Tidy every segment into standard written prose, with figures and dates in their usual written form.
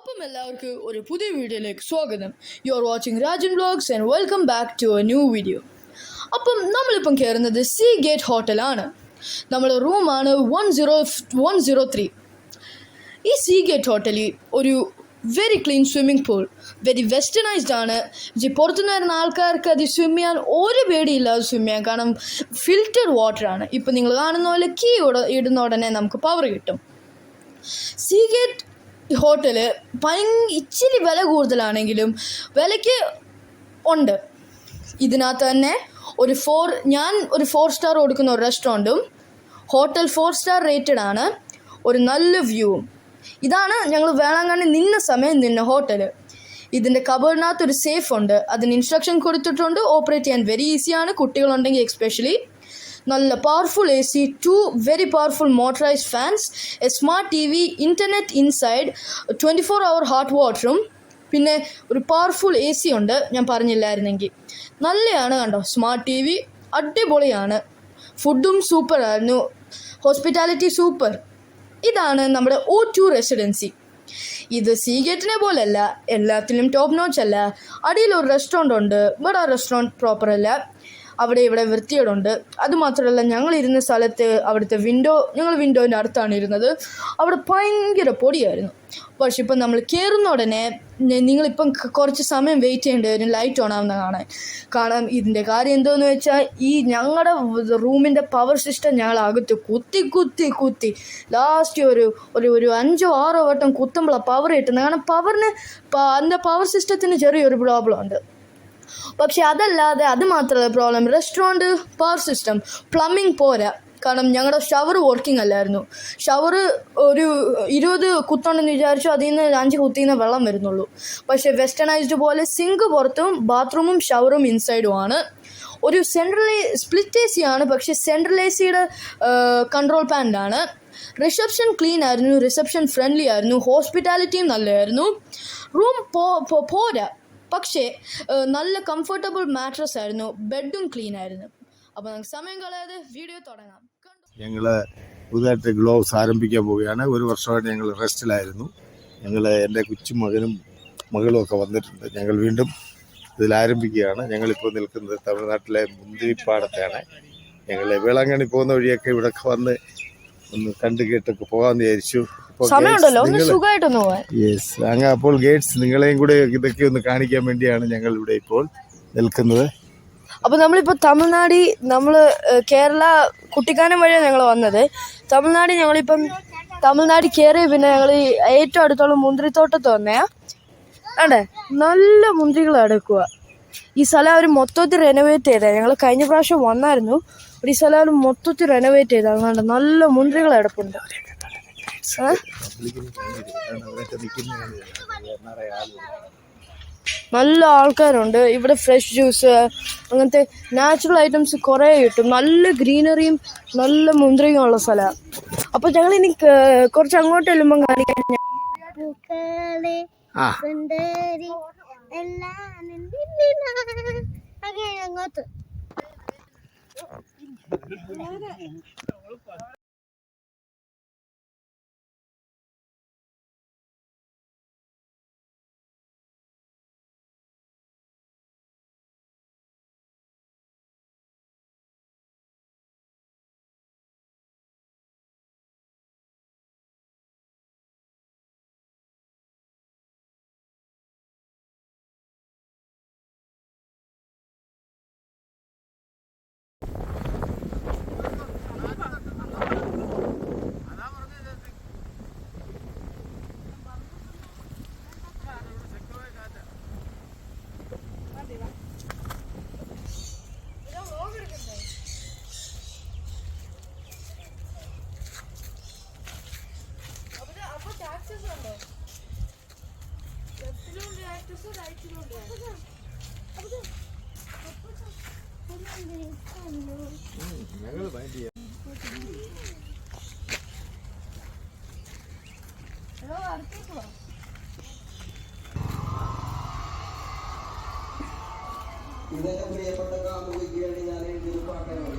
അപ്പം എല്ലാവർക്കും ഒരു പുതിയ വീഡിയോയിലേക്ക് സ്വാഗതം. You are watching Rajan vlogs and welcome back to a new video. അപ്പം നമ്മളിപ്പം കയറുന്നത് സീ ഗേറ്റ് ഹോട്ടലാണ്. നമ്മുടെ റൂമാണ് 103. ഈ സീ ഗേറ്റ് ഹോട്ടലിൽ ഒരു very clean swimming pool, very westernised ആണ്. പുറത്തുനിന്ന് വരുന്ന ആൾക്കാർക്ക് അത് സ്വിം ചെയ്യാൻ ഒരു പേടിയില്ലാതെ സ്വിം ചെയ്യാൻ, കാരണം ഫിൽറ്റർ വാട്ടറാണ്. ഇപ്പം നിങ്ങൾ കാണുന്ന പോലെ കീ ഇടുന്ന ഉടനെ നമുക്ക് പവർ കിട്ടും. സീ ഗേറ്റ് ഹോട്ടല് ഇച്ചിരി വില കൂടുതലാണെങ്കിലും വിലയ്ക്ക് ഉണ്ട്. ഇതിനകത്ത് തന്നെ ഞാൻ ഒരു 4 സ്റ്റാർ കൊടുക്കുന്ന ഒരു റെസ്റ്റോറൻറ്റും ഹോട്ടൽ 4 സ്റ്റാർ റേറ്റഡ് ആണ്. ഒരു നല്ല വ്യൂവും. ഇതാണ് ഞങ്ങൾ വേളാങ്കണ്ണി നിന്ന ഹോട്ടൽ. ഇതിൻ്റെ കബറിനകത്ത് ഒരു സേഫ് ഉണ്ട്. അതിന് ഇൻസ്ട്രക്ഷൻ കൊടുത്തിട്ടുണ്ട്. ഓപ്പറേറ്റ് ചെയ്യാൻ വെരി ഈസിയാണ്, കുട്ടികളുണ്ടെങ്കിൽ എക്സ്പെഷ്യലി. നല്ല powerful AC, 2 very powerful motorized fans, a smart TV, internet inside, 24 hour hot വാട്ടറും, പിന്നെ ഒരു പവർഫുൾ AC ഉണ്ട്. ഞാൻ പറഞ്ഞില്ലായിരുന്നെങ്കിൽ നല്ലതാണ്. കണ്ടോ, സ്മാർട്ട് TV അടിപൊളിയാണ്. ഫുഡും സൂപ്പറായിരുന്നു. Hospitality super. ഇതാണ് നമ്മുടെ O2 റെസിഡൻസി. ഇത് സീ ഗേറ്റിനെ പോലെയല്ല, എല്ലാത്തിലും ടോപ്പ് നോച്ച് അല്ല. അടിയിലൊരു റെസ്റ്റോറൻ്റ് ഉണ്ട്, ബട്ട് ആ റെസ്റ്റോറൻറ്റ് പ്രോപ്പർ അല്ല. അവിടെ ഇവിടെ വൃത്തികേടുണ്ട്. അതുമാത്രമല്ല, ഞങ്ങളിരുന്ന സ്ഥലത്ത് ഞങ്ങൾ വിൻഡോൻ്റെ അടുത്താണ് ഇരുന്നത്. അവിടെ ഭയങ്കര പൊടിയായിരുന്നു. പക്ഷെ ഇപ്പം നമ്മൾ കയറുന്ന ഉടനെ നിങ്ങളിപ്പം കുറച്ച് സമയം വെയിറ്റ് ചെയ്യേണ്ടി വരും ലൈറ്റ് ഓൺ ആവുന്ന കാണാൻ. ഇതിൻ്റെ കാര്യം എന്തോന്ന് വെച്ചാൽ, ഞങ്ങളുടെ റൂമിൻ്റെ പവർ സിസ്റ്റം ഞങ്ങൾ അകത്ത് കുത്തി ലാസ്റ്റ് ഒരു 5-6 വട്ടം കുത്തുമ്പോഴാണ് പവർ കിട്ടുന്നത്. കാരണം പവർ സിസ്റ്റത്തിന് ചെറിയൊരു പ്രോബ്ലം ഉണ്ട്. പക്ഷെ അതല്ലാതെ അത് മാത്രമല്ല problem. Restaurant power system, plumbing പോരാ. കാരണം ഞങ്ങളുടെ ഷവർ വർക്കിംഗ് അല്ലായിരുന്നു. ഷവർ ഒരു 20 കുത്തുണ്ടെന്ന് വിചാരിച്ചു, അതിൽ നിന്ന് 5 കുത്തിന്ന് വെള്ളം വരുന്നുള്ളൂ. പക്ഷേ വെസ്റ്റേണൈസ്ഡ് പോലെ സിങ്ക് പുറത്തും ബാത്റൂമും ഷവറും ഇൻസൈഡുമാണ്. ഒരു സ്പ്ലിറ്റ് AC ആണ്, പക്ഷേ സെൻട്രൽ ACയുടെ കൺട്രോൾ പാനലാണ്. റിസപ്ഷൻ ക്ലീൻ ആയിരുന്നു, റിസപ്ഷൻ ഫ്രണ്ട്ലി ആയിരുന്നു, ഹോസ്പിറ്റാലിറ്റിയും നല്ലതായിരുന്നു. റൂം പോരാ, പക്ഷേ നല്ല കംഫർട്ടബിൾ മാട്രസ് ആയിരുന്നു, ബെഡും ക്ലീൻ ആയിരുന്നു. അപ്പോൾ നമുക്ക് സമയം കളയാതെ വീഡിയോ തുടങ്ങാം. ഞങ്ങൾ പുതുതായിട്ട് ഗ്ലോവ്സ് ആരംഭിക്കാൻ പോവുകയാണ്. 1 വർഷമായിട്ട് ഞങ്ങൾ റെസ്റ്റിലായിരുന്നു. എൻ്റെ കൊച്ചുമകനും മകളും ഒക്കെ വന്നിട്ടുണ്ട്. ഞങ്ങൾ വീണ്ടും ഇതിൽ ആരംഭിക്കുകയാണ്. ഞങ്ങളിപ്പോൾ നിൽക്കുന്നത് തമിഴ്നാട്ടിലെ മുന്തിരിപ്പാടത്താണ്. ഞങ്ങൾ വേളാങ്കണ്ണി പോകുന്ന വഴിയൊക്കെ ഇവിടെ വന്ന് ഒന്ന് കണ്ടു കേട്ടൊക്കെ പോകാമെന്ന് വിചാരിച്ചു. അപ്പോൾ ഗേറ്റ്സ് നിങ്ങളെയും കൂടെ ഇതൊക്കെ ഒന്ന് കാണിക്കാൻ വേണ്ടിയാണ് ഞങ്ങൾ ഇവിടെ ഇപ്പോൾ നിൽക്കുന്നത്. അപ്പോൾ നമ്മളിപ്പോൾ കേരള കുട്ടിക്കാനം വഴിയാണ് ഞങ്ങൾ വന്നത്. തമിഴ്നാട് കയറി പിന്നെ ഞങ്ങൾ ഏറ്റവും അടുത്തുള്ള മുന്തിരിത്തോട്ടത്ത് വന്നേ. അതെ, നല്ല മുന്തിരികൾ എടുക്കുക. ഈ സ്ഥലം അവർ മൊത്തത്തിൽ റെനോവേറ്റ് ചെയ്തതാണ്. ഞങ്ങൾ കഴിഞ്ഞ പ്രാവശ്യം വന്നായിരുന്നു. ഈ സ്ഥലം അവർ മൊത്തത്തിൽ റെനോവേറ്റ് ചെയ്തതാണ്. അതുകൊണ്ട് നല്ല മുന്തിരികൾ എടുപ്പുണ്ട്. നല്ല ആൾക്കാരുണ്ട് ഇവിടെ. ഫ്രഷ് ജ്യൂസ്, അങ്ങനത്തെ നാച്ചുറൽ ഐറ്റംസ് കുറേ കിട്ടും. നല്ല ഗ്രീനറിയും നല്ല മുന്തിരിയും ഉള്ള സ്ഥലമാണ്. അപ്പൊ ഞങ്ങൾ ഇനി കുറച്ച് അങ്ങോട്ട് ചെല്ലുമ്പോൾ കാണിക്കാൻ അങ്ങോട്ട്. ഇതെന്റെ പ്രിയപ്പെട്ട കാമുകിക്ക് വേണ്ടി ഞാൻ എഴുതിയൊരു പാട്ടാണ്.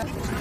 കാണാം.